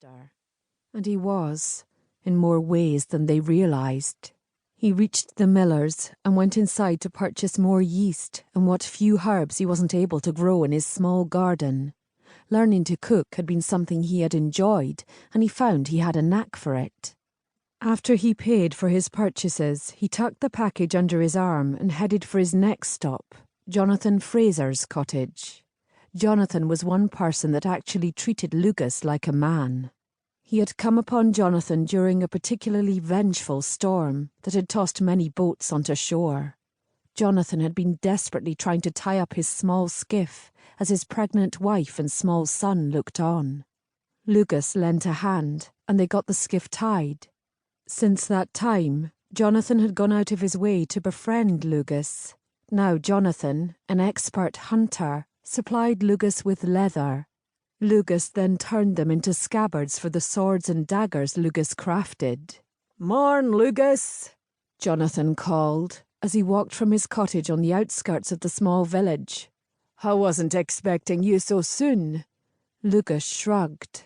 after. And he was, in more ways than they realised. He reached the miller's and went inside to purchase more yeast and what few herbs he wasn't able to grow in his small garden. Learning to cook had been something he had enjoyed, and he found he had a knack for it. After he paid for his purchases, he tucked the package under his arm and headed for his next stop, Jonathan Fraser's cottage. Jonathan was one person that actually treated Lugus like a man. He had come upon Jonathan during a particularly vengeful storm that had tossed many boats onto shore. Jonathan had been desperately trying to tie up his small skiff as his pregnant wife and small son looked on. Lugus lent a hand, and they got the skiff tied. Since that time, Jonathan had gone out of his way to befriend Lugus. Now Jonathan, an expert hunter, supplied Lugus with leather. Lugus then turned them into scabbards for the swords and daggers Lugus crafted. "Morn, Lugus," Jonathan called, as he walked from his cottage on the outskirts of the small village. "I wasn't expecting you so soon." Lugus shrugged.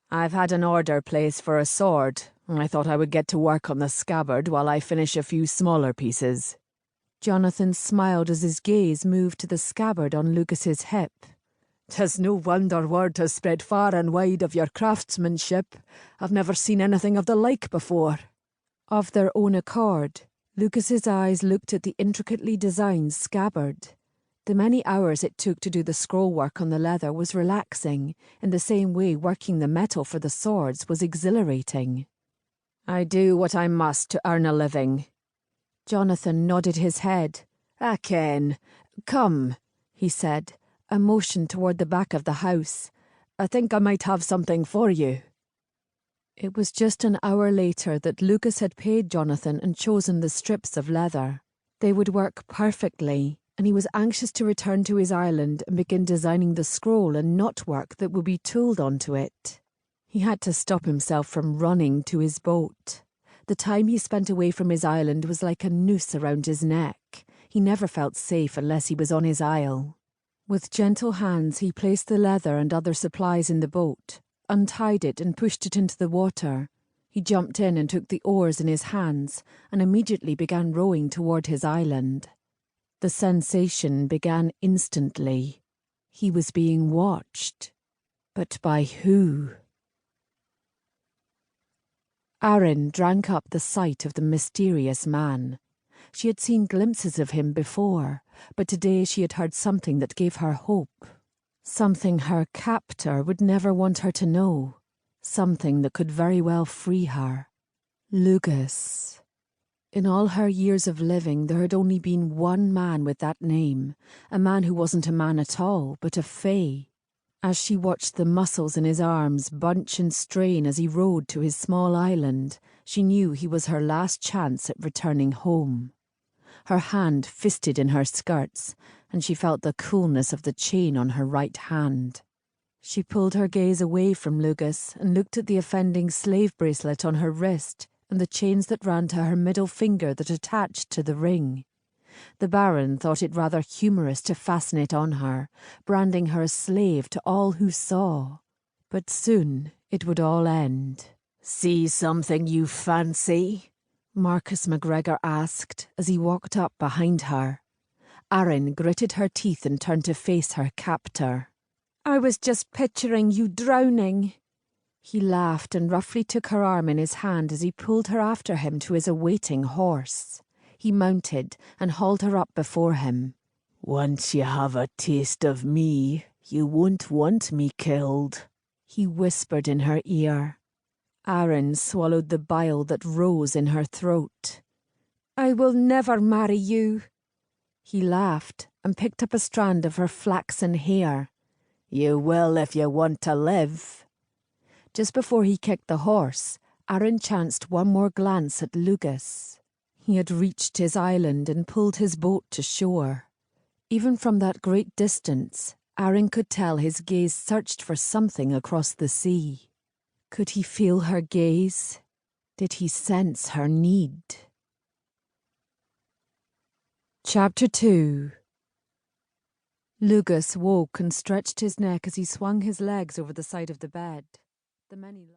"I've had an order placed for a sword, and I thought I would get to work on the scabbard while I finish a few smaller pieces." Jonathan smiled as his gaze moved to the scabbard on Lugus's hip. "'Tis no wonder word has spread far and wide of your craftsmanship. I've never seen anything of the like before." Of their own accord, Lugus's eyes looked at the intricately designed scabbard. The many hours it took to do the scroll work on the leather was relaxing, in the same way working the metal for the swords was exhilarating. "I do what I must to earn a living." Jonathan nodded his head. "I ken. Come," he said, and motioned toward the back of the house. "I think I might have something for you." It was just an hour later that Lugus had paid Jonathan and chosen the strips of leather. They would work perfectly, and he was anxious to return to his island and begin designing the scroll and knotwork that would be tooled onto it. He had to stop himself from running to his boat. The time he spent away from his island was like a noose around his neck. He never felt safe unless he was on his isle. With gentle hands he placed the leather and other supplies in the boat, untied it and pushed it into the water. He jumped in and took the oars in his hands and immediately began rowing toward his island. The sensation began instantly. He was being watched. But by who? Ahryn drank up the sight of the mysterious man. She had seen glimpses of him before, but today she had heard something that gave her hope. Something her captor would never want her to know. Something that could very well free her. Lugus. In all her years of living, there had only been one man with that name, a man who wasn't a man at all, but a fae. As she watched the muscles in his arms bunch and strain as he rowed to his small island, she knew he was her last chance at returning home. Her hand fisted in her skirts, and she felt the coolness of the chain on her right hand. She pulled her gaze away from Lugus and looked at the offending slave bracelet on her wrist and the chains that ran to her middle finger that attached to the ring. The Baron thought it rather humorous to fasten it on her, branding her a slave to all who saw. But soon it would all end. "See something you fancy?" Marcus MacGregor asked as he walked up behind her. Ahryn gritted her teeth and turned to face her captor. "I was just picturing you drowning." He laughed and roughly took her arm in his hand as he pulled her after him to his awaiting horse. He mounted and hauled her up before him. "Once you have a taste of me, you won't want me killed," he whispered in her ear. Ahryn swallowed the bile that rose in her throat. "I will never marry you." He laughed and picked up a strand of her flaxen hair. "You will if you want to live." Just before he kicked the horse, Ahryn chanced one more glance at Lugus. He had reached his island and pulled his boat to shore. Even from that great distance, Ahryn could tell his gaze searched for something across the sea. Could he feel her gaze? Did he sense her need? Chapter 2. Lugus woke and stretched his neck as he swung his legs over the side of the bed. The many